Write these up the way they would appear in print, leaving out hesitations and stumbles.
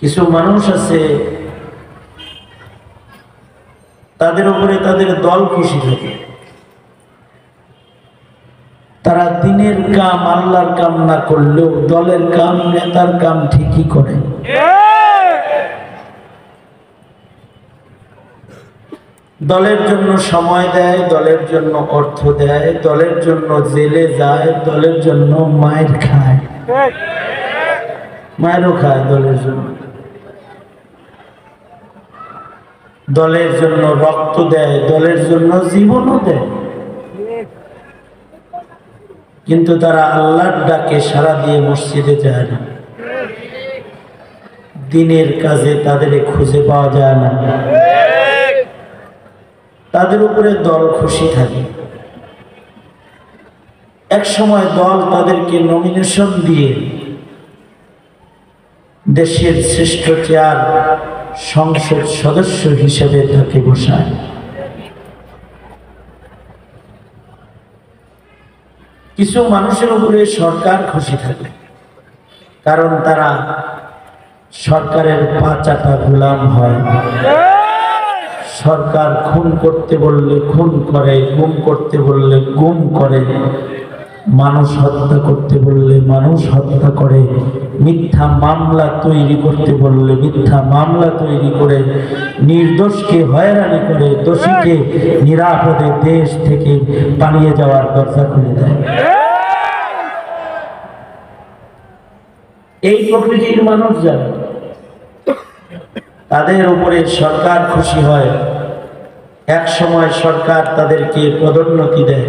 কিছু মানুষ আছে তাদের উপরে তাদের দল খুশি থাকে। তারা দিনের কাম আল্লাহর কাম না করলেও দলের কাম নেতার কাম ঠিকই করে। দলের জন্য সময় দেয়, দলের জন্য অর্থ দেয়, দলের জন্য জেলে যায়, দলের জন্য মায়ের খায়, মায়েরও খায় দলের জন্য, দলের জন্য রক্ত দেয়, দলের জন্য জীবনও দেয়। কিন্তু তারা আল্লাহর ডাকে সাড়া দিয়ে মসজিদে যায় না, দিনের কাজে তাদের খুঁজে পাওয়া যায় না। তাদের উপরে দল খুশি থাকে। এক সময় দল তাদেরকে নমিনেশন দিয়ে দেশের শ্রেষ্ঠ চেয়ার সংসদ সদস্য হিসেবে তাকে বসায়। কিছু মানুষের উপরে সরকার খুশি থাকে, কারণ তারা সরকারের পাঁচাটা গোলাম হয়। সরকার খুন করতে বললে খুন করে, গুম করতে বললে গুম করে, মানুষ হত্যা করতে বললে মানুষ হত্যা করে, মিথ্যা মামলা তৈরি করতে বললে মিথ্যা মামলা তৈরি করে, নির্দোষকে হয়রানি করে, দোষীকে নিরাপদে দেশ থেকে পালিয়ে যাওয়ার দরজা খুলে দেয়। এই প্রকৃতির মানুষ যারা, তাদের উপরে সরকার খুশি হয়। এক সময় সরকার তাদেরকে পদোন্নতি দেয়,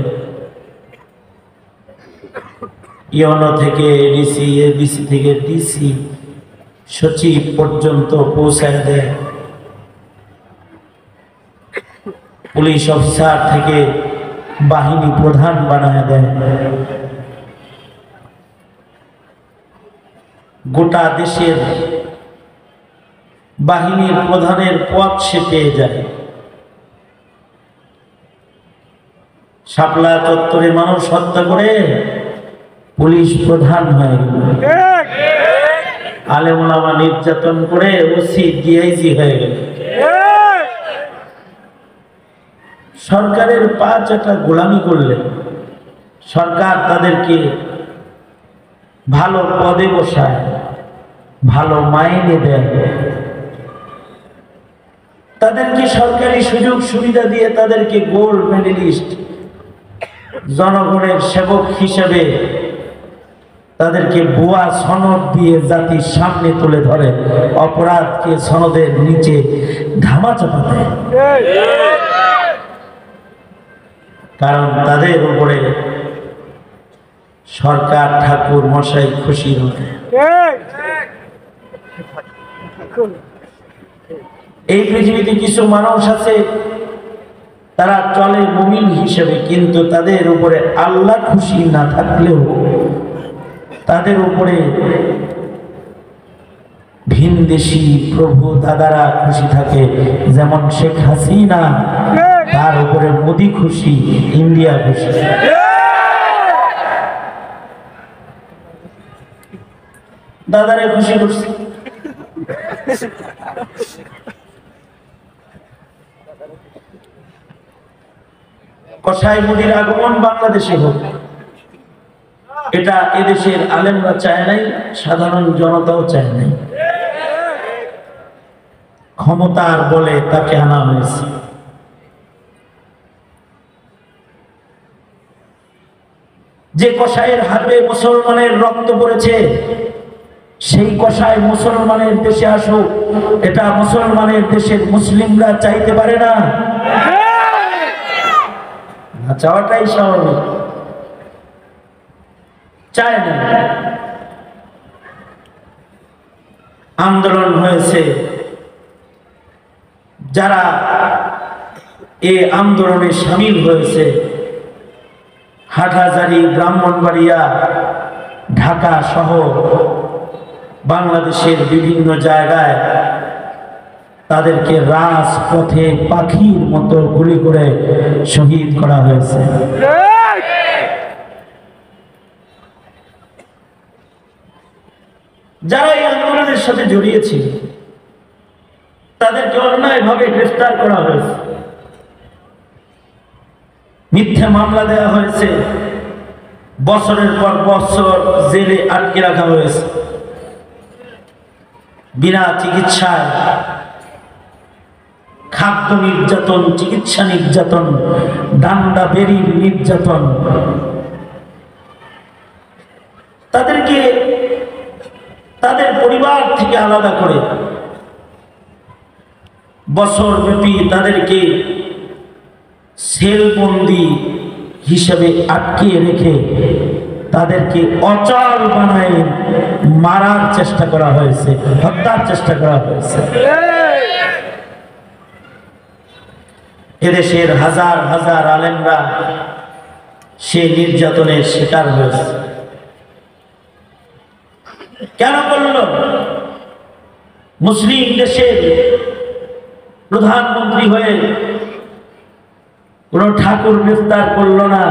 ইউনো থেকে এডিসি, এডিসি থেকে ডিসি, সচিব পর্যন্ত পৌঁছায় দেয়। পুলিশ অফিসার থেকে বাহিনী প্রধান বানায় দেয়। গোটা দেশের বাহিনীর প্রধানের পদ সে পেয়ে যায়। শাপলা চত্বরে মানুষ হত্যা করে পুলিশ প্রধান হয়ে গেল, আলেম ওলামা নির্যাতন করে ওসি ডিআইজি হয়ে গেল। সরকারের পাঁচটা গোলামি করলে সরকার তাদেরকে ভালো পদে বসায়, ভালো মাইনে দেয়, তাদেরকে সরকারি সুযোগ সুবিধা দিয়ে তাদেরকে গোল্ড মেডেলিস্ট, জনগণের সেবক হিসেবে তাদেরকে ভুয়া সনদ দিয়ে জাতির সামনে তুলে ধরে, অপরাধকে সনদের নিচে ধামাচাপা দেয়। কারণ তাদের উপরে সরকার ঠাকুর মশাই খুশি হয়। এই পৃথিবীতে কিছু মানুষ আছে তারা চলে মুমিন হিসেবে, কিন্তু তাদের উপরে আল্লাহ খুশি না থাকলেও তাদের উপরে ভিনদেশি প্রভু দাদারা খুশি থাকে। যেমন শেখ হাসিনা, তার উপরে মোদি খুশি, ইন্ডিয়া খুশি। দাদারে খুশি করছে। কসাই মোদির আগমন বাংলাদেশে হোক, এটা এদেশের আলেমরা চায় নাই, সাধারণ জনতাও চায় নাই। ক্ষমতার বলে তাকে আনা হয়েছে। যে কসাইয়ের হাতে মুসলমানের রক্ত পড়েছে, সেই কসাই মুসলমানের দেশে আসুক, এটা মুসলমানের দেশের মুসলিমরা চাইতে পারে না, চাওয়াটাই স্বাভাবিক, চায় না। আন্দোলন হয়েছে, যারা এই আন্দোলনে সামিল হয়েছে, হাটহাজারী, ব্রাহ্মণবাড়িয়া, ঢাকা সহ বাংলাদেশের বিভিন্ন জায়গায় তাদেরকে রাজপথে পাখির মতো গুলি করে শহীদ করা হয়েছে। যারা এই আন্দোলনের সাথে জড়িয়েছে তাদেরকে অন্যায়ভাবে গ্রেফতার করা হয়েছে, মিথ্যা মামলা দেওয়া হয়েছে, বছরের পর বছর জেলে আটকে রাখা হয়েছে, বিনা চিকিৎসায় খাদ্য নির্যাতন, চিকিৎসা নির্যাতন, ডান্ডা বেরির নির্যাতন। তাদেরকে তাদের পরিবার থেকে আলাদা করে বছরব্যাপী তাদেরকে সেলবন্দি হিসেবে আটকে রেখে তাদেরকে অচল বানায় মারার চেষ্টা করা হয়েছে, হত্যার চেষ্টা করা হয়েছে। এদেশের হাজার হাজার আলেমরা সেই নির্যাতনের শিকার হয়েছে। কেন করল? মুসলিম দেশের প্রধানমন্ত্রী হয়ে কোন ঠাকুর গ্রেফতার করলো না,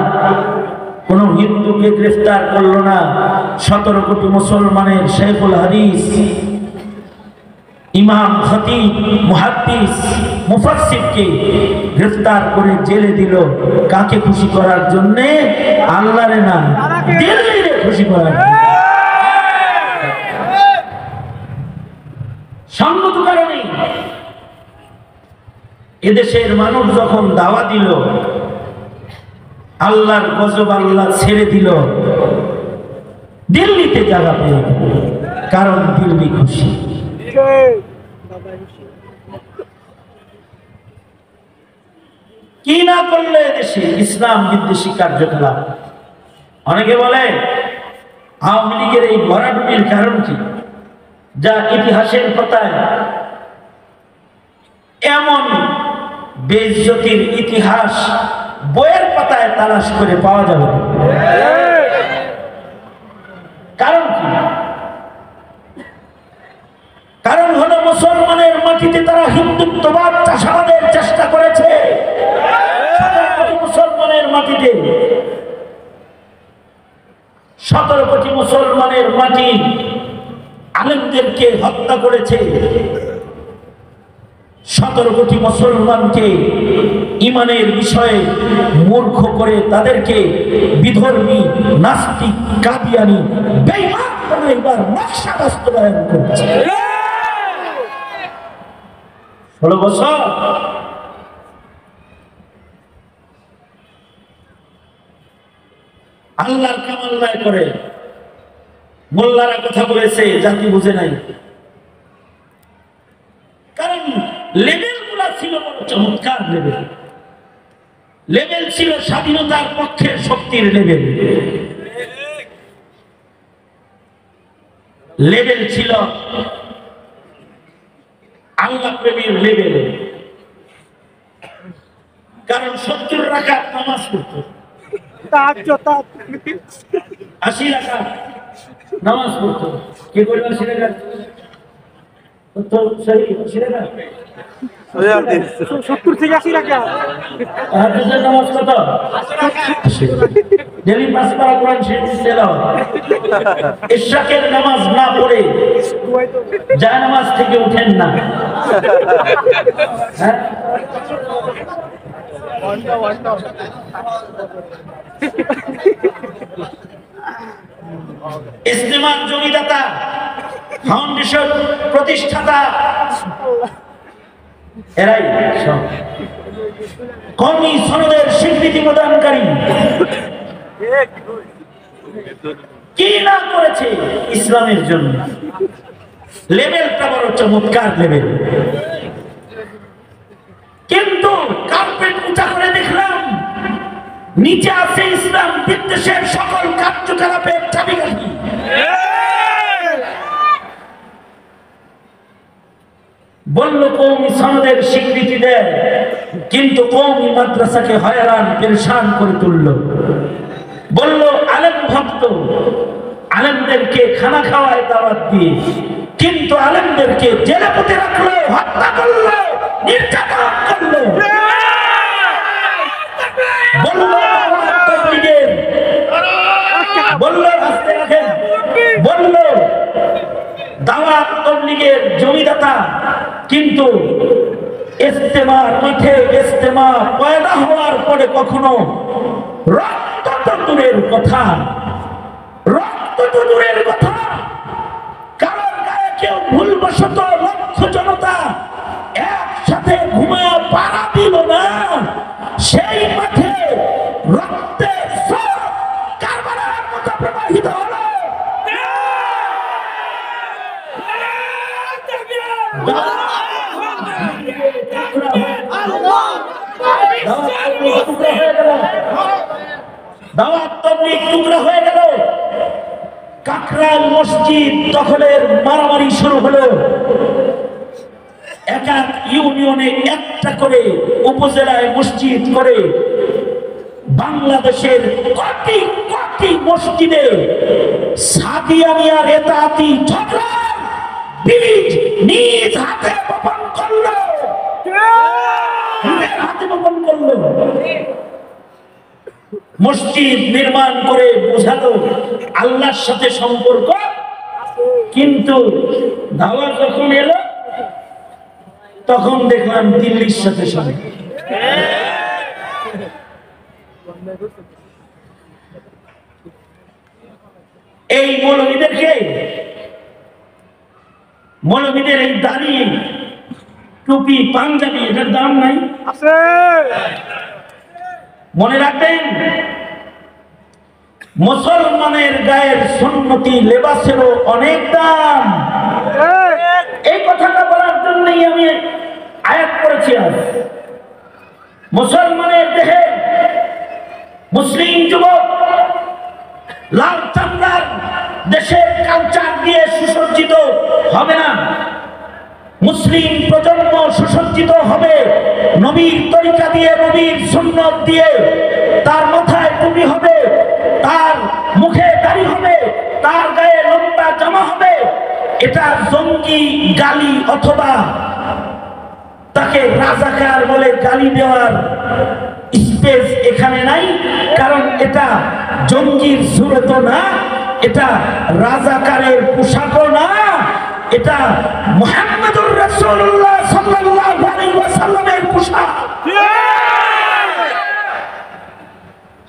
কোন হিন্দুকে গ্রেফতার করলো না, 17 কোটি মুসলমানের শেখুল হাদিস, ইমাম, খতিব, মুহাদ্দিস, মুফাসসিরকে গ্রেফতার করে জেলে দিল। কাকে খুশি করার জন্য? আল্লাহরে না, দিল্লিরে খুশি করার জন্য। সঙ্গত কারণে এদেশের মানুষ যখন দাওয়া দিল, আল্লাহর গজব আল্লাহ ছেড়ে দিল, দিল্লিতে জায়গা পেয়ে গেল, কারণ দিল্লি খুশি। কি না করলে দেশে ইসলাম বিদ্বেষী কার্যকলাপ। অনেকে বলে আওয়ামী লীগের এই ভরাডুবির কারণ কি? যা ইতিহাসের পাতায় এমন বেইজ্জতির ইতিহাস বইয়ের পাতায় তালাশ করে পাওয়া যাবে। কারণ কি? কারণ হলো মুসলমানের মাটিতে তারা হিন্দুত্ববাদ চাষাবাদের চেষ্টা করেছে। মুসলমানের মাটিতে 17 কোটি মুসলমানের মাটি আলেমদেরকে হত্যা করেছে। 17 কোটি মুসলমানকে ইমানের বিষয়ে মূর্খ করে তাদেরকে বিধর্মী, নাস্তিক, কাদিয়ানি, বেঈমান বানাইবার নকশা বাস্তবায়ন করছে। 16 বছর আল্লাহর কামাল দায় করে মোল্লারা কথা বলেছে, জাতি বুঝে নাই। কারণ লেভেল গুলা ছিল বড় চমৎকার লেভেল। লেভেল ছিল স্বাধীনতার পক্ষের শক্তির লেভেল। লেভেল ছিল আল্লাহ প্রেমের লেভেল। কারণ 70 রাকাত নামাজ পড়তো, 80 রাকাত নামাজ পড়তো। কে বলবে 80 রাকাত? তো সহি 80 রাকাত, 70 থেকে 80 রাকাত। হাদিসের নামাজ কত? 80 রাকাত। ডেইলি 5 পারা কোরআন শরীফ তেলাওয়াত। ইশরাকের নামাজ না পড়ে যায় নামাজ থেকে উঠেন না। হ্যাঁ, ইস্তেমার জমিদাতা, ফাউন্ডেশন প্রতিষ্ঠাতা এরাই সব কওমি সনদের স্বীকৃতি প্রদানকারী। কি না করেছে ইসলামের জন্য। লেভেলটা বড় চমৎকার লেভেল। কিন্তু কার্পেট উঁচা করে দেখলাম নিচে আছে ইসলাম বিদ্বেষের সকল কার্যকলাপের চাবিকাঠি। বলল কওমি সনদের স্বীকৃতি দেয়, কিন্তু কওমি মাদ্রাসাকে হয়রান পেরেশান করে তুলল। বলল আলেম ভক্ত, আলেমদেরকে খানা খাওয়ায় দাওয়াত দিয়ে, কিন্তু আলেমদেরকে জেলে পুঁতে রাখলো, হত্যা করলো, নির্যাতন করলো। বলল আস্তে রাখেন, বলল কথা, কিন্তু ইজতেমার মাঠে ইজতেমা পয়দা হওয়ার পরে কখনো রক্ত তো দূরের কথা, রক্ত তো দূরের কথা, কারণ গায়ে কেউ ভুলবশত লক্ষ জনতা একসাথে ঘুমায় পাড়া দিল না, সেই মাঠে রক্তের স্রোত কারবালার মতো প্রবাহিত হলো। দাওয়াত তাবলীগ টুকরা হয়ে গেল। কাকরাইল মসজিদ দখলের মারামারি শুরু হলো। এক এক ইউনিয়নে একটা করে উপজেলায় মসজিদ করে বাংলাদেশের কোটি কোটি মসজিদে সাদিয়ানিয়ার এতাতি ঝগড়ার বীজ নিজ হাতে বপন করলো, নিজের হাতে বপন করলো। মসজিদ নির্মাণ করে বোঝালো আল্লাহর সাথে সম্পর্ক, কিন্তু দাওয়াত যখন এলো তখন দেখলাম দিল্লির সাথে সম্পর্ক। এই মৌলবীদের এই দাড়ি টুপি পাঞ্জাবি এটার দাম নাই আছে, মনে রাখবেন। মুসলমানের গায়ের সুন্নতি লেবাসেরও অনেক দাম। এই কথাটা বলার জন্যই আমি আয়াত করেছি। আজ মুসলমানের দেহে মুসলিম যুবক লাল চামড়ার দেশের কালচার দিয়ে সুসজ্জিত হবে না। মুসলিম প্রজন্ম সুসজ্জিত হবে নবীর তরিকা দিয়ে, নবীর সুন্নত দিয়ে। তার মাথায় টুপি হবে, তার মুখে দাড়ি হবে, তার গায়ে লম্বা জামা হবে। এটা জঙ্গি গালি অথবা তাকে রাজাকার বলে গালি দেওয়ার স্পেস এখানে নাই, কারণ এটা জঙ্গির সুরত না, এটা রাজাকারের পোশাকও না, এটা মুহাম্মদুর রাসূলুল্লাহ সাল্লাল্লাহু আলাইহি ওয়াসাল্লামের পোশাক।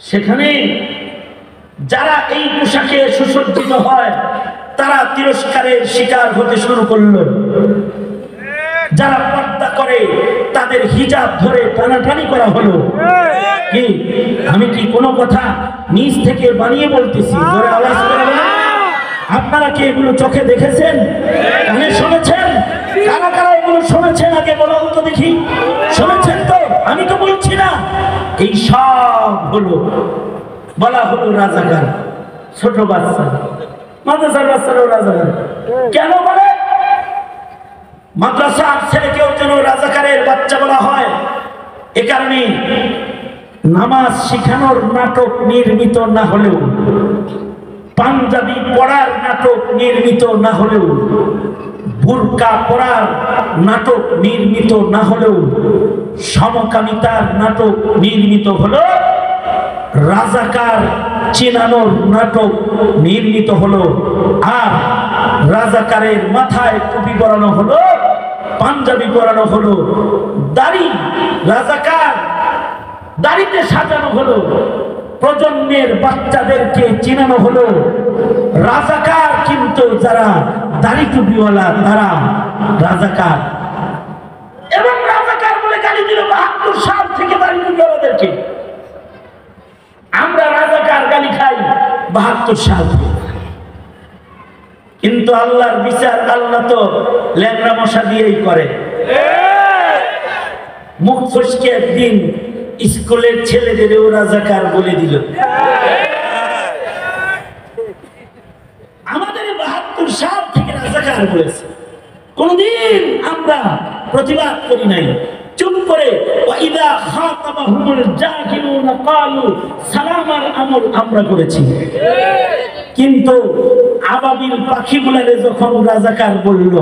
সেখানে যারা এই পোশাকে সুসজ্জিত হয় তারা তিরস্কারের শিকার হতে শুরু করলো। যারা পর্দা করে তাদের হিজাব ধরে টানাটানি করা হলো। কি আমি কি কোনো কথা নিজ থেকে বানিয়ে বলতেছি? জোরে আওয়াজ করে বলেন। আপনারা কি এগুলো চোখে দেখেছেন, কানে শুনেছেন? কারা কারা এগুলো শুনেছেন আগে বলুন তো দেখি। শুনেছেন তো? আমি তো বলছি না। এই সব হলো বলা হলো রাজাকার। ছোট বাচ্চা, মাদ্রাসার বাচ্চারাও রাজাকার। কেন বলে? মাদ্রাসার ছেলেকেও যেন রাজাকারের বাচ্চা বলা হয়, এ কারণে নামাজ শিখানোর নাটক নির্মিত না হলেও, পাঞ্জাবি পড়ার নাটক নির্মিত না হলেও, বুরকা পড়ার নাটক নির্মিত না হলেও, সমকামিতার নাটক নির্মিত হলো, রাজাকার চেনানোর নাটক নির্মিত হলো, আর রাজাকারের মাথায় টুপি পরানো হলো, পাঞ্জাবি পরানো হলো, দাড়ি রাজাকার দাড়িতে সাজানো হলো, প্রজন্মের বাচ্চাদেরকে চিনানো হলো রাজাকার। কিন্তু যারা দাড়ি টুপিওয়ালা তারা রাজাকার, এবং রাজাকার বলে গালি দিল ৭২ সাল থেকে দাড়ি টুপিওয়ালাদেরকে। আমরা রাজাকার গালি খাই ৭২ সাল থেকে, কিন্তু আল্লাহর বিচার আল্লাহ তো ল্যাংড়া মশা দিয়েই করে। মুখ ফসকে একদিন স্কুলের ছেলেদেরও রাজাকার বলে দিল। আমাদের ৭২ সাল থেকে রাজাকার বলেছে, কোনদিন আমরা প্রতিবাদ করি নাই, চুপ করে ওয়াইদা খাতাবাহুমুল জাহিলুনা ক্বালু সালামার আমল আমরা করেছি। কিন্তু আবাবিল পাখিগুলারে যখন রাজাকার বলল,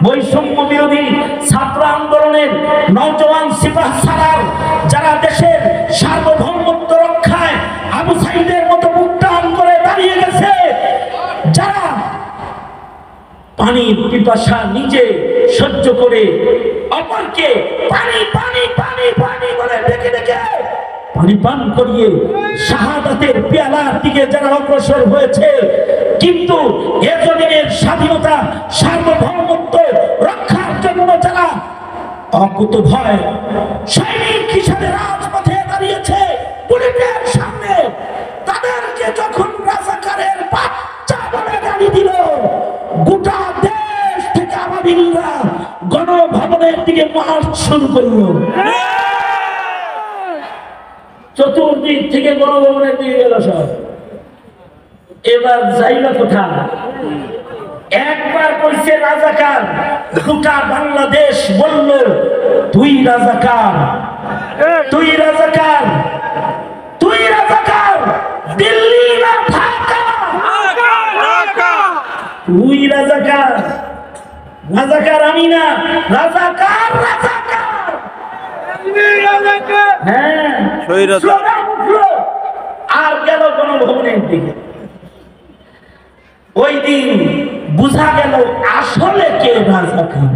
বৈষম্য বিরোধী ছাত্র আন্দোলনের নওজওয়ান সিপাহ সালার যারা দেশের সার্বভৌমত্ব রক্ষায় আবু সাইদের মতো মুক্তান করে দাঁড়িয়ে গেছে, যারা পানির পিপাসা নিজে সহ্য করে অপরকে পানি পানি পানি পানি বলে ডেকে ডেকে পানি পান করিয়ে শাহাদাতের পেয়ালার দিকে যারা অগ্রসর হয়েছে, কিন্তু এতদিনের স্বাধীনতা সার্বভৌমত্ব রক্ষার জন্য যারা অকুতভয় সৈনিক হিসেবে রাজপথে দাঁড়িয়েছে পুলিশের সামনে, তাদেরকে যখন রাজাকারের বাচ্চা বলে গালি দিল, গোটা দেশ থেকে আবাবিলরা গণভবনের দিকে মার্চ শুরু করলো। চতুর্দিক থেকে গণভবনের দিকে গেল সব। এবার যাইবা কোথায়? একবার কইছে রাজাকার, গোটা বাংলাদেশ বলল তুই রাজাকার, তুই রাজাকার, তুই রাজাকার, দিল্লি না ঢাকা, তুই রাজাকার, রাজাকার আমি না, রাজাকার রাজাকার। হ্যাঁ, আর গেল গণভবনের দিকে। ওই দিন বুঝা গেল আসলে কে রাজাকার।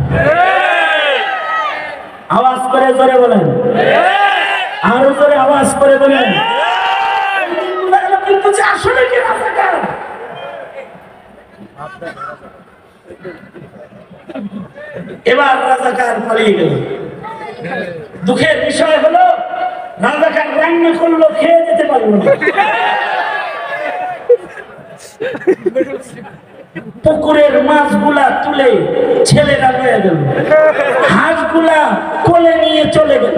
আওয়াজ করে জোরে বলেন, আরো জোরে আওয়াজ করে বলেন। কিন্তু আসলে কে রাজাকার। এবার রাজাকার পালিয়ে গেল। দুঃখের বিষয় হলো রাজাকার রান্না করলো, খেয়ে যেতে পারলো না। পুকুরের মাছগুলা তুলে ছেলেরা লয়ে গেল, হাঁসগুলা কোলে নিয়ে চলে গেল,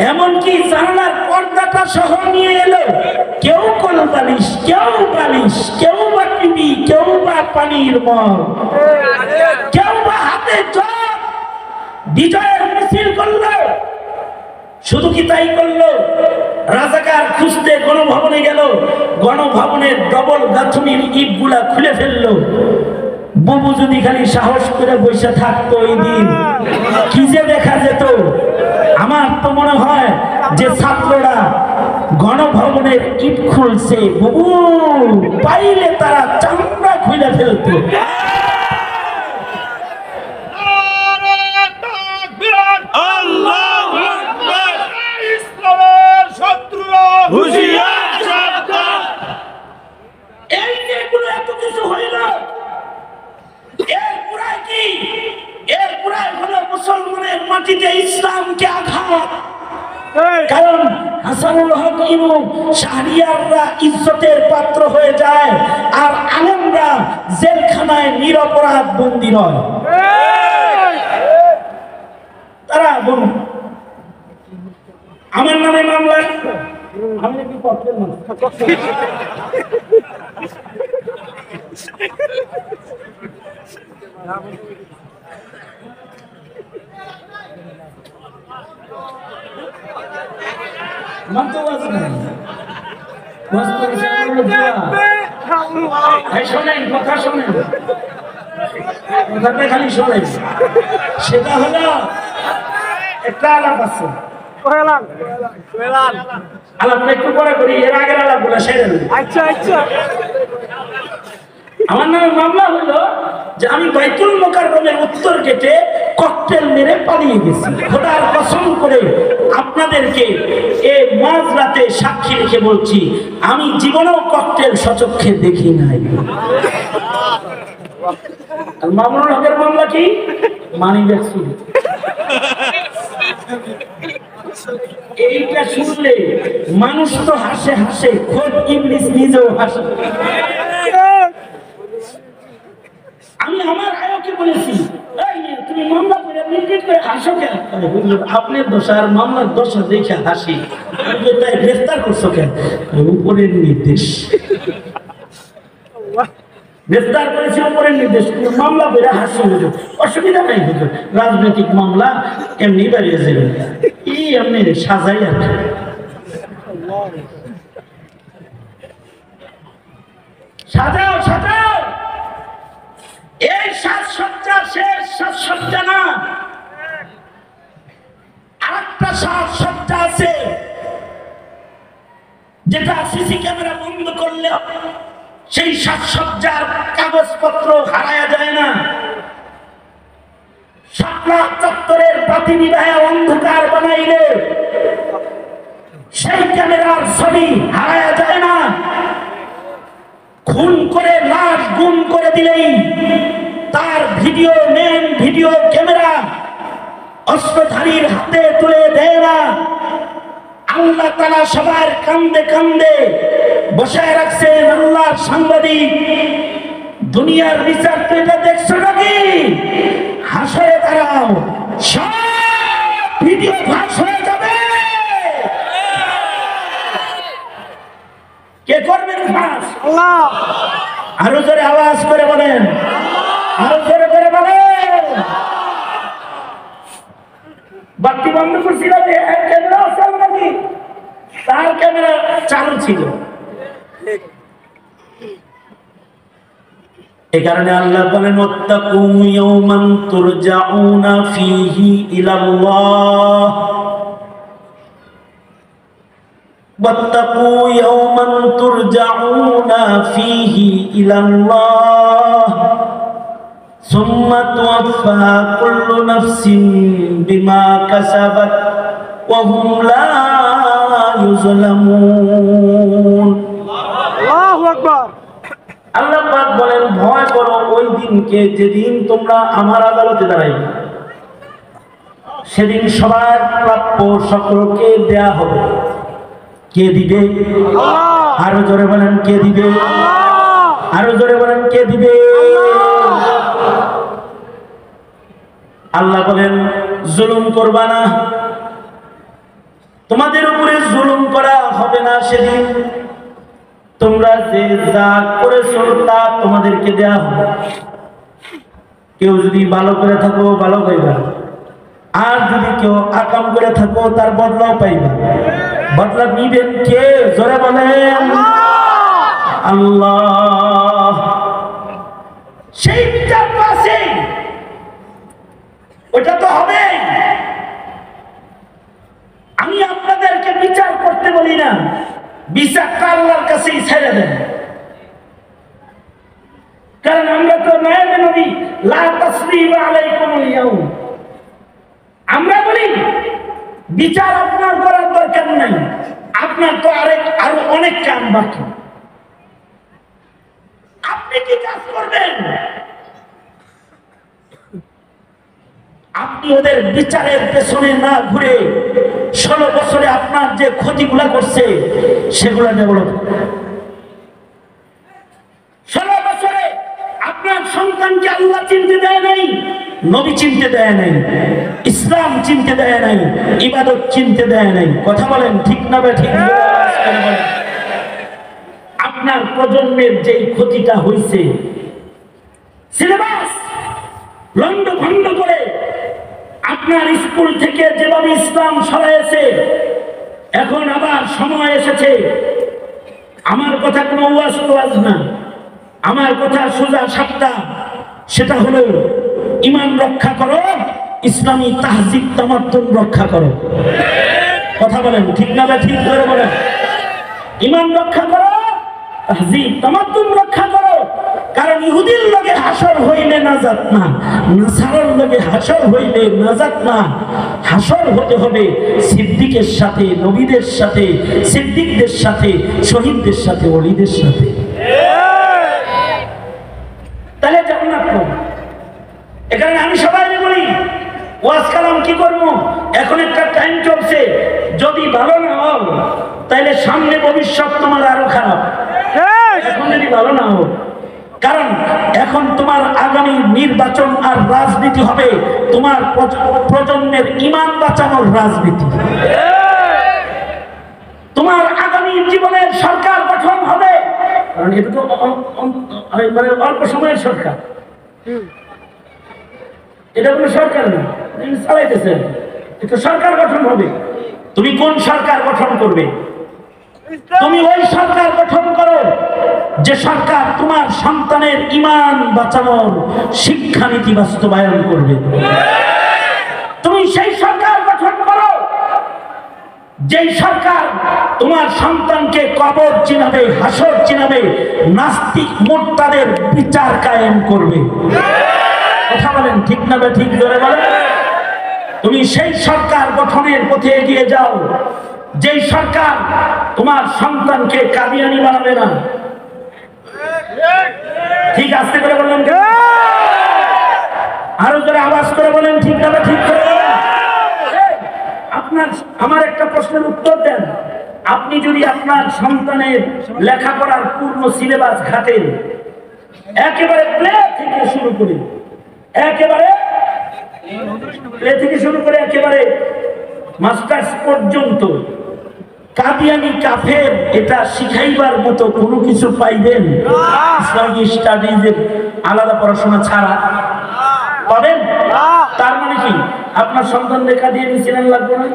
এমনকি জানলার পর্দাটা সহ নিয়ে এলো। কেউ কোন বালিশ, কেউ বালিশ, কেউ বা টিভি, কেউ বা পানির মগ, কেউ বা হাতে জগ। বিজয়ের মিছিল করলো। শুধু কি তাই করলো, রাজাকার খুঁজতে গণভবনে গেল, গণভবনের ডবল গাঁথুনির ইট গুলা খুলে ফেললো। বুবু যদি খালি সাহস করে বসে থাকতো, ওই দিন কি যে দেখা যেত। আমার তো মনে হয় যে ছাত্ররা গণভবনের ইট খুলছে, বুবু পাইলে তারা চামড়া খুলে ফেলতো। মুসলমানের মাটিতে ইসলামকে আঘাত। কারণ হাসানুল হক ইমাম শাহরিয়াররা ইজ্জতের পাত্র হয়ে যায়, আর আলেমরা জেলখানায় নিরপরাধ বন্দী নয়। তারা আমার নামে মামলা, আমি কি পক্ষের মানুষ, শোনেন কথা, শোনেন কথাটা খালি শোনেন। সেটা হলো একটা আলাপ আছে, আলাপটা একটু পরে করি, এর আগের আলাপ গুলো সেরে। আচ্ছা আচ্ছা, আমার নামে মামলা হলো যে আমি বাইতুল মোকাররমের উত্তর গেটে ককটেল মেরে পালিয়ে গেছি। খোদার কসম করে আপনাদেরকে এই মাঝরাতে সাক্ষী রেখে বলছি, আমি জীবনেও ককটেল সচক্ষে দেখি নাই। আর মামুনুল হকের মামলা কি? মানি ব্যাগ চুরি। এইটা শুনলে মানুষ তো হাসে হাসে, খোদ ইবলিস নিজেও হাসে। আমি আমার আয়োকে বলেছি, তুমি মামলা করে নির্দেশ করে হাসো কেন? আপনার দোষা আর মামলার দোষা দেখে হাসি, তাই গ্রেফতার করছো কেন? উপরের নির্দেশ, গ্রেফতার করেছি উপরের নির্দেশ, মামলা করে হাসি। হুজুর অসুবিধা নাই, হুজুর রাজনৈতিক মামলা এমনি বাড়িয়ে যাবে, এই এমনি সাজাই আর সাজাও সাজাও। এই সাজসজ্জা শেষ সাজসজ্জা না, আরেকটা সাজসজ্জা আছে যেটা সিসি ক্যামেরা বন্ধ করলে সেই সাজসজ্জার কাগজপত্র হারায়া যায় না, শাপলা চত্বরের বাতি নিভায়া অন্ধকার বানাইলে সেই ক্যামেরার ছবি হারায়া যায় না, খুন করে লাশ গুম করে দিলেই তার ভিডিও মেন ভিডিও ক্যামেরা অস্ত্রধারীর হাতে তুলে দেয় না। আল্লাহ তাআলা সবার কান্দে কান্দে বসায় রাখছেন আল্লাহর সাংবাদিক। দুনিয়ার বিচার তো এটা দেখছো নাকি? হাসরে দাঁড়াও, সব ভিডিও ফাঁস হয়ে যাবে। কে করবেন ফাঁস? আল্লাহ। আরো জোরে আওয়াজ করে বলেন, আরো জোরে করে বলেন। বাতি বন্ধ করছিল যে ক্যামেরা আছে নাকি? তার ক্যামেরা চালু ছিল। এই কারণে আল্লাহ বলেন ওয়াত্তাকু ইয়াওমান তুরজাউনা ফীহি ইলাল্লাহ, ওয়াত্তাকু ইয়াওমান তুরজাউনা ফীহি ইলাল্লাহ সুম্মা তুওয়াফা কুল্লু নাফসিন বিমা কাসাবাত ওয়া হুম লা ইউযলামুন। আল্লাহু আকবার। আল্লাহ পাক বলেন ভয় করো ওই দিনকে যেদিন তোমরা আমার আদালতে দাঁড়াইবে। সেদিন সবার প্রাপ্য সকলকে দেয়া হবে। কে দিবে? আল্লাহ। আরো জোরে বলেন কে দিবে? আল্লাহ। আরো জোরে বলেন কে দিবে? আল্লাহ বলেন জুলুম করবা না, তোমাদের উপরে জুলুম করা হবে না। সেদিন তোমরা যে যা করেছো তা তোমাদেরকে দেয়া হবে। কেউ যদি ভালো করে থাকো ভালো পাইবা, আর যদি কেউ আকাম করে থাকো তার বদলাও পাইবা। বদলা নিবেন কে? জোরে বলেন আল্লাহ। সেই বিচার তো আছে, ওটা তো হবে। আমি আপনাদেরকে বিচার করতে বলি না, বিচারটা আল্লাহর কাছেই ছেড়ে দেন। কারণ আমরা তো নায়েবে নবী, লা তাসরিবা আলাইকুমুল ইয়াউম। আমরা বলি বিচার আপনার করার দরকার নাই, আপনার তো আরো অনেক কাম বাকি। আপনি কি কাজ করবেন? আপনি ওদের বিচারের পেছনে না ঘুরে 16 বছরে আপনার যে ক্ষতিগুলা করছে সেগুলা ডেভেলপ। 16 বছরে আপনার সন্তানকে আল্লাহ চিনতে দেয় নাই, নবী চিনতে দেয় নাই, ইসলাম চিনতে দেয় নাই, ইবাদত চিনতে দেয় নাই। কথা বলেন ঠিক না বে ঠিক? আপনার প্রজন্মের যেই ক্ষতিটা হয়েছে, সিলেবাস লন্ড ভন্ড করে আপনার স্কুল থেকে যেভাবে ইসলাম সরাইছে, এখন আবার সময় এসেছে। আমার কথা কোনো ওয়াজ না, আমার কথা সোজা সাপটা। সেটা হলো ঈমান রক্ষা করো, ইসলামী তাহজিব তামাদ্দুন রক্ষা করো। কথা বলেন ঠিক না? ঠিক করে বলেন। ঈমান রক্ষা করো, তাহজিব তামাদ্দুন রক্ষা করো। কারণ ইহুদির লগে হাসর হইলে নাজাত না, নাসারার লগে হাসর হইলে নাজাত না। হাসর হতে হবে সিদ্দিকের সাথে, নবীদের সাথে, সিদ্দিকদের সাথে, শহীদদের সাথে, ওলিদের সাথে। তাহলে জান্নাত পাবো। এখানে আমি সবাই বলি ওয়াজ কালাম কি করবো? এখন একটা টাইম চলছে, যদি ভালো না হও তাহলে সামনে ভবিষ্যৎ তোমার আরো খারাপ। এখন যদি ভালো না হও, কারণ এখন তোমার আগামী নির্বাচন আর রাজনীতি হবে তোমার প্রজন্মের ঈমান বাঁচানোর রাজনীতি। তোমার আগামী জীবনের সরকার গঠন হবে, কারণ এটা তো মানে অল্প সময়ের সরকার, এটা কোনো সরকার না চালাইতেছে, এটা সরকার গঠন হবে। তুমি কোন সরকার গঠন করবে? তুমি ওই সরকার গঠন করো যে সরকার তোমার সন্তানের ঈমান বাঁচানোর শিক্ষানীতি বাস্তবায়ন করবে। তুমি সেই সরকার গঠন করো যেই সরকার তোমার সন্তানকে কবর চিনাবে, হাসর চিনাবে, নাস্তিক মুরতাদের বিচার কায়েম করবে। কথা বলেন ঠিক না ঠিক? জোরে বলেন। তুমি সেই সরকার গঠনের পথে এগিয়ে যাও যেই সরকার তোমার সন্তানকে কাদিয়ানি বানাবে না। ঠিক আস্তে করে বললেন, আরো জোরে আওয়াজ করে বলেন ঠিক না ঠিক করে। আপনার আমার একটা প্রশ্নের উত্তর দেন। আপনি যদি আপনার সন্তানের লেখাপড়ার পূর্ণ সিলেবাস ঘাটেন, একেবারে প্লে থেকে শুরু করে একেবারে মাস্টার্স পর্যন্ত কাদিয়ানি কাফের এটা শিখাইবার মতো কোনো কিছু পাইবেন ইসলামিক স্টাডিজের আলাদা পড়াশোনা ছাড়া? পাবেন? তার মানে কি আপনার সন্তানদের কাদিয়ানি চিনান লাগবে না,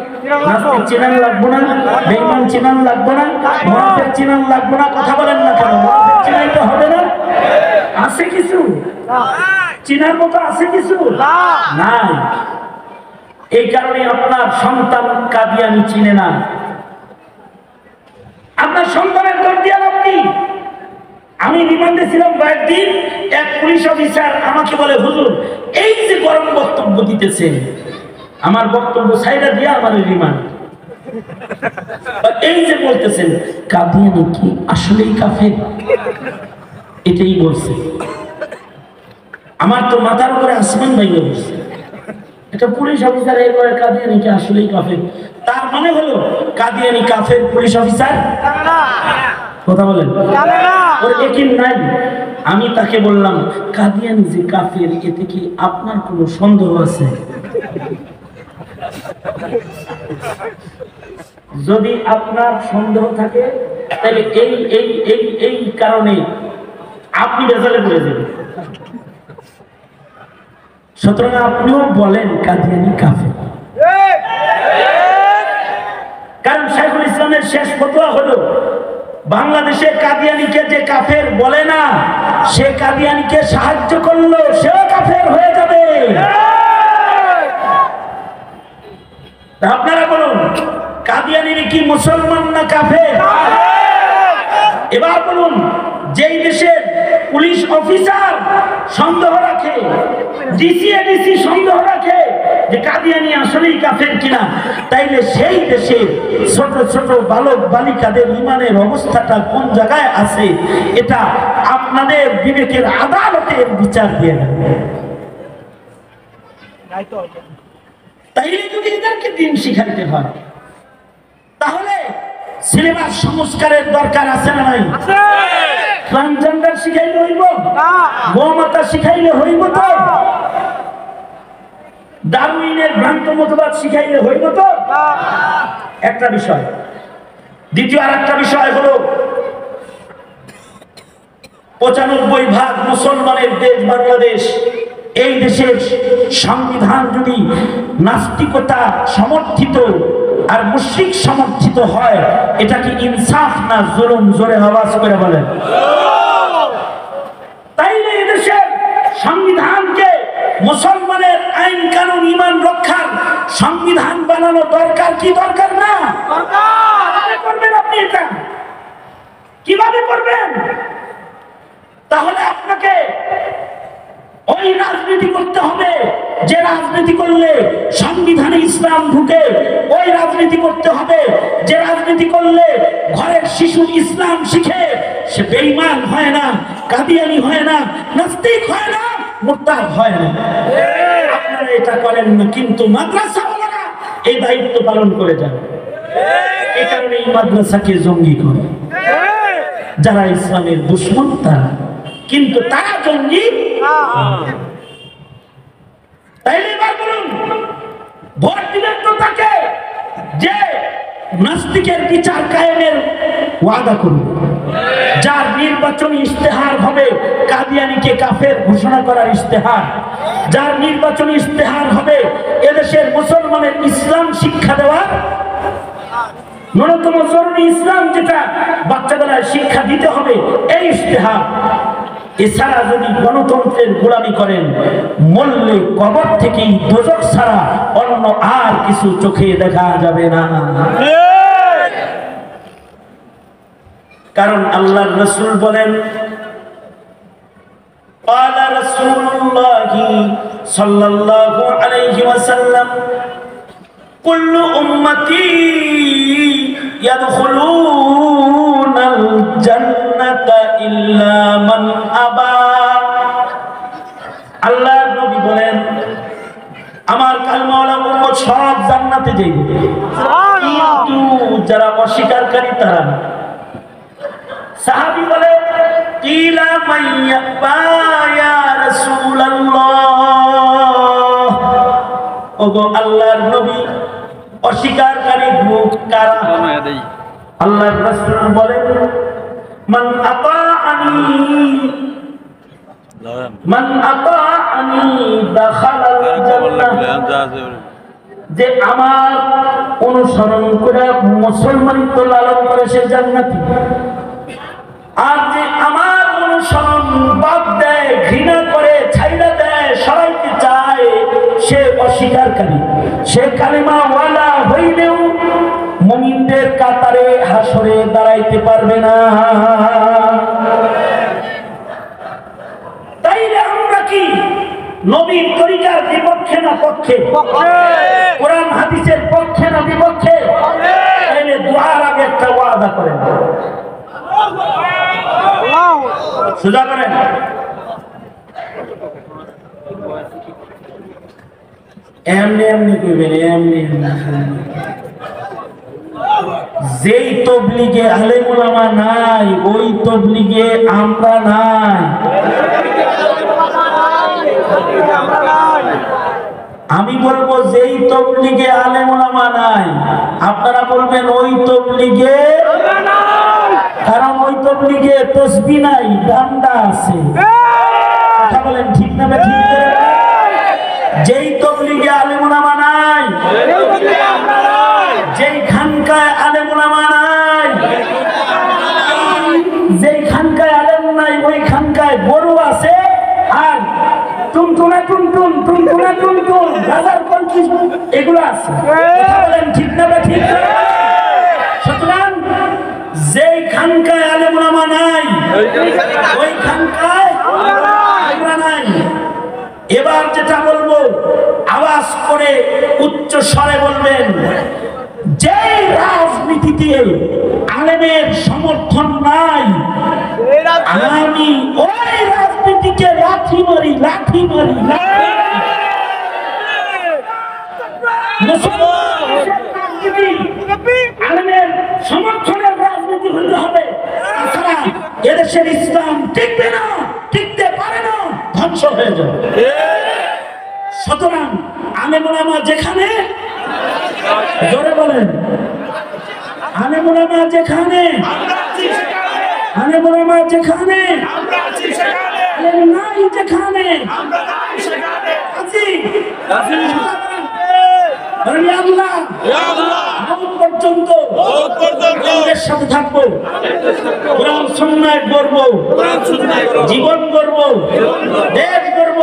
নাস্তিক চিনান লাগবে না, বেঈমান চিনান লাগবে না, মুনাফিক চিনান লাগবে না? কথা বলেন না কেন? মুনাফিক চিনাইতে হবে না? আছে কিছু চিনার মতো আছে কিছু নাই। এই কারণে আপনার সন্তান কাদিয়ানি চিনে না। আপনার সন্তানের কাদিয়ান আপনি। আমি রিমান্ডে ছিলাম কয়েকদিন, এক পুলিশ অফিসার আমাকে বলে, হুজুর এই যে গরম বক্তব্য দিতেছেন, আমার বক্তব্য সাইডা দিয়া আমার রিমান্ড, এই যে বলতেছেন কাদিয়ানি কি আসলেই কাফের, এটাই বলছে। আমার তো মাথার উপরে আসমান ভেঙে বসছে। এটা পুলিশ অফিসার এরপরে কাদিয়ানি কি আসলেই কাফের? তার মানে হলো কাদিয়ানি কাফের, পুলিশ অফিসার কথা বলেন ওর একিন নাই। আমি তাকে বললাম, কাদিয়ানি যে কাফের এতে কি আপনার কোনো সন্দেহ আছে? যদি আপনার সন্দেহ থাকে তাহলে এই কারণে আপনি বেজালে পড়ে যাবেন। সুতরাং আপনিও বলেন কাদিয়ানি কাফের। কারণ শাইখুল ইসলামের শেষ ফতোয়া হলো, বাংলাদেশে কাদিয়ানিকে যে কাফের বলে না, সে কাদিয়ানিকে সাহায্য করলো সেও কাফের হয়ে যাবে। আপনারা বলুন, কাদিয়ানির কি মুসলমান না কাফের? এবার বলুন, যেই দেশের পুলিশ অফিসার সন্দেহ রাখে, ডিসি সন্দেহ রাখে যে কাদিয়ানি আসলেই কাফের কিনা, তাইলে সেই দেশে ছোট ছোট বালক বালিকাদের ইমানের অবস্থাটা কোন জায়গায় আছে, এটা আপনাদের বিবেকের আদালতের বিচার দিয়ে নেবে। তাইলে যদি এদেরকে দিন শিখাইতে হয়, তাহলে সিলেবাস সংস্কারের দরকার আছে না নাই? ট্রান্সজেন্ডার শিখাইলে হইব? গোমাতা শিখাইলে হইব? তো ডারউইনের ভ্রান্ত মতবাদ শিখাইলে হইব? তো একটা বিষয়। দ্বিতীয় আর একটা বিষয় হলো, ৯৫% মুসলমানের দেশ বাংলাদেশ। এই দেশের সংবিধান যদি নাস্তিকতা সমর্থিত আর মুশরিক সমর্থিত হয়, এটা কি ইনসাফ না জুলুম? জোরে আওয়াজ করে বলেন। তাইলে এদেশের সংবিধানকে মুসলমানের আইন কানুন ইমান রক্ষার সংবিধান বানানো দরকার কি দরকার না? করবেন আপনি এটা কিভাবে করবেন? তাহলে আপনাকে ওই রাজনীতি করতে হবে যে রাজনীতি করলে সংবিধানে ইসলাম ঢুকে, ওই রাজনীতি করতে হবে যে রাজনীতি করলে ঘরের শিশু ইসলাম শিখে, সে বেঈমান হয় না, কাদিয়ানি হয় না, নাস্তিক হয় না, মুরতাদ হয় না। আপনারা এটা করেন না, কিন্তু মাদ্রাসাওয়ালারা এই দায়িত্ব পালন করে যান। এই কারণে এই মাদ্রাসাকে জঙ্গি করে যারা ইসলামের দুশমন তারা, কিন্তু তারা জঙ্গি। তাইলে এবার বলুন, ভোট দিলেন তো তাকে যে নাস্তিকের বিচার কায়েমের ওয়াদা করুন, যার নির্বাচনী ইশতেহার হবে কাদিয়ানিকে কাফের ঘোষণা করার ইশতেহার, যার নির্বাচনী ইশতেহার হবে এদেশের মুসলমানের ইসলাম শিক্ষা দেওয়ার, ন্যূনতম জরুরি ইসলাম যেটা বাচ্চাবেলায় শিক্ষা দিতে হবে, এই ইশতেহার। এছাড়া যদি গণতন্ত্রের গোলামি করেন, মরলে কবর থেকেই দোজখ ছাড়া অন্য আর কিছু চোখে দেখা যাবে না। কারণ আল্লাহর রাসূল বলেন قال رسول الله صلى الله عليه وسلم كل أمتي يدخلون الجنة إلا من أبى আল্লাহর নবী বলেন আমার কালমাওয়ালা উম্মত সব জান্নাতে যাবে কিন্তু যারা অস্বীকারী তারা না। সাহাবী বলে কিলা মাইয়াবা ইয়া রাসূলুল্লাহ, ওগো আল্লাহর নবী অস্বীকারী লোক কারা? আল্লাহর রাসূল বলেন মান আতাআনি দাখালাল জান্নাহ, যে আমার অনুসরণ করে মুসলমানিত্ব লালন করে সে জান্নাতি, আর যে আমার অনুসরণ বাদ দেয়, ঘৃণা করে, ছাইড়া দেয়, সবাইকে চায়, সে অস্বীকারী। সে কালিমা ওয়ালা হইলেও মুমিনদের কাতারে হাসরে দাঁড়াইতে পারবে না। তাইলে আমরা কি নবীর তরিকার বিপক্ষে না পক্ষে? কোরআন হাদিসের পক্ষে না বিপক্ষে? তাইলে দুআর আগে একটা ওয়াদা করেন, সোজা করেন। এমনি এমনি কইবেন, এমনি যেই তবলিগে আলেম ওলামা নাই ওই তবলিগে আমরা নাই। আমি বলবো যেই তবলিগে আলেম ওলামা নাই, আপনারা বলবেন ওই তবলিগে, কারণ ওই তবলিগে তসবিহ নাই, ডান্ডা আছে। কথা বলেন ঠিক না ঠিক? যেই তবলিগে আলেম ওলামা নাই, যেই খানকায় আলেম ওলামা নাই, যেই খানকায় আলেম নাই ওই খানকায় গরু আছে আর টুনটুনা টুনটুন, টুনটুনা টুনটুন, গাজার কলকি, এগুলো আছে। কথা বলেন ঠিক না ঠিক? সুতরাং যেই খানকায় আলেম ওলামা নাই ওই খানকায় আমরা নাই। এবার যেটা বলবো আওয়াজ করে উচ্চ স্বরে বলবেন, যে রাজনীতিতে আলেমের সমর্থন নাই, আমি ওই রাজনীতিকে লাঠি মারি, লাঠি মারি, আলেমের সমর্থনের রাজনীতি হতে হবে। এদেশের ইসলাম টিকবে না, টিকতে পারে না, ধ্বংস হয়ে যাবে। সুতরাং আলেম ওলামা যেখানে, জোরে বলেন, আলেম ওলামা যেখানে, আলেম ওলামা যেখানে, আলেম নাই যেখানে, পর্যন্ত সাথে থাকবো, কোরআন সুন্নাহ গড়ব, জীবন গড়ব, দেশ গড়ব,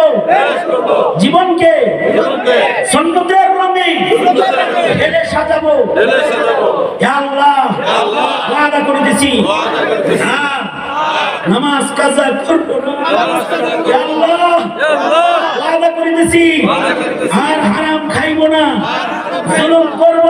জীবনকে সুন্নতের রঙে ঢেলে সাজাবো। ইয়া আল্লাহ, ওয়াদা করে দিছি নামাজ কাজা করবো না। ইয়া আল্লাহ, ওয়াদা করে দিছি আর হারাম খাইবো না, জুলুম করব